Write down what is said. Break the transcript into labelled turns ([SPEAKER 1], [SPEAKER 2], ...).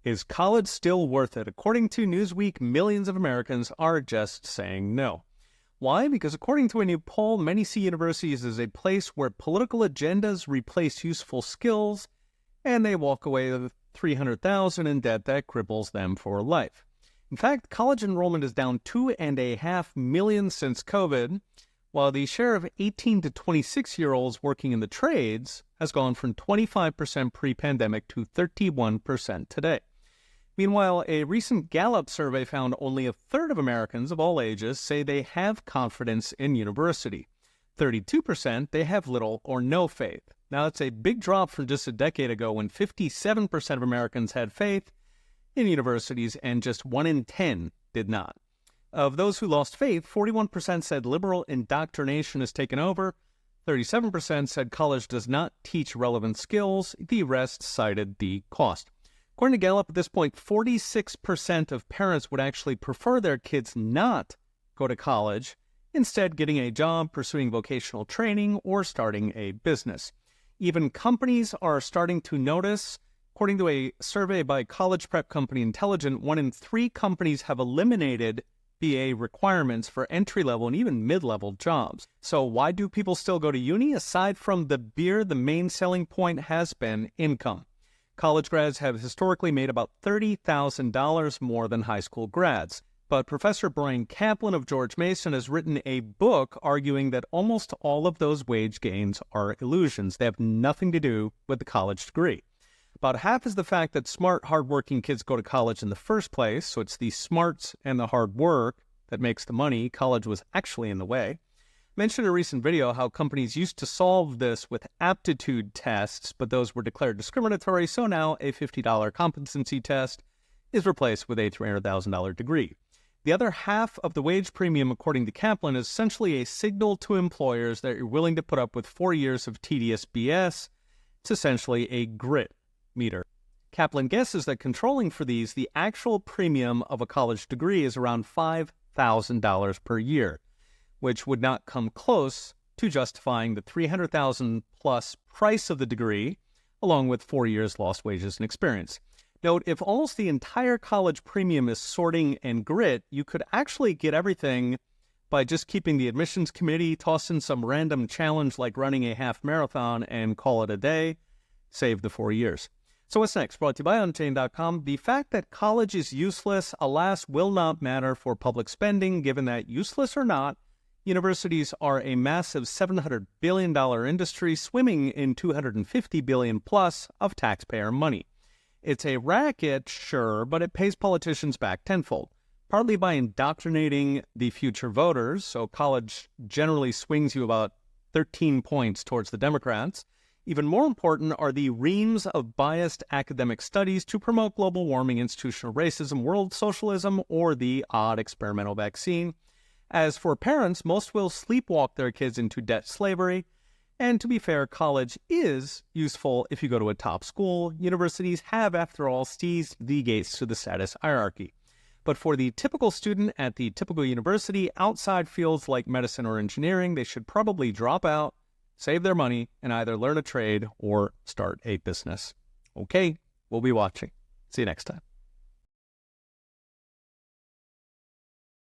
[SPEAKER 1] Is college still worth it? According to Newsweek, millions of Americans are just saying no. Why? Because according to a new poll, many see universities as a place where political agendas replace useful skills, and they walk away with $300,000 in debt that cripples them for life. In fact, college enrollment is down 2.5 million since COVID, while the share of 18 to 26-year-olds working in the trades has gone from 25% pre-pandemic to 31% today. Meanwhile, a recent Gallup survey found only a third of Americans of all ages say they have confidence in university. 32% they have little or no faith. Now, that's a big drop from just a decade ago when 57% of Americans had faith in universities and just 1 in 10 did not. Of those who lost faith, 41% said liberal indoctrination has taken over, 37% said college does not teach relevant skills, the rest cited the cost. According to Gallup, at this point, 46% of parents would actually prefer their kids not go to college, instead getting a job, pursuing vocational training, or starting a business. Even companies are starting to notice. According to a survey by college prep company Intelligent, 1 in 3 companies have eliminated BA requirements for entry-level and even mid-level jobs. So why do people still go to uni? Aside from the beer, the main selling point has been income. College grads have historically made about $30,000 more than high school grads. But Professor Brian Kaplan of George Mason has written a book arguing that almost all of those wage gains are illusions. They have nothing to do with the college degree. About half is the fact that smart, hardworking kids go to college in the first place, so it's the smarts and the hard work that makes the money. College was actually in the way. Mentioned in a recent video how companies used to solve this with aptitude tests, but those were declared discriminatory, so now a $50 competency test is replaced with a $300,000 degree. The other half of the wage premium, according to Kaplan, is essentially a signal to employers that you're willing to put up with 4 years of tedious BS. It's essentially a grit meter. Kaplan guesses that controlling for these, the actual premium of a college degree is around $5,000 per year, which would not come close to justifying the $300,000 plus price of the degree, along with 4 years lost wages and experience. Note, if almost the entire college premium is sorting and grit, you could actually get everything by just keeping the admissions committee, toss in some random challenge like running a half marathon, and call it a day. Save the 4 years. So what's next? Brought to you by Unchained.com. The fact that college is useless, alas, will not matter for public spending, given that, useless or not, universities are a massive $700 billion industry swimming in $250 billion plus of taxpayer money. It's a racket, sure, but it pays politicians back tenfold, partly by indoctrinating the future voters, so college generally swings you about 13 points towards the Democrats. Even more important are the reams of biased academic studies to promote global warming, institutional racism, world socialism, or the odd experimental vaccine. As for parents, most will sleepwalk their kids into debt slavery. And to be fair, college is useful if you go to a top school. Universities have, after all, seized the gates to the status hierarchy. But for the typical student at the typical university, outside fields like medicine or engineering, they should probably drop out, save their money, and either learn a trade or start a business. Okay, we'll be watching. See you next time.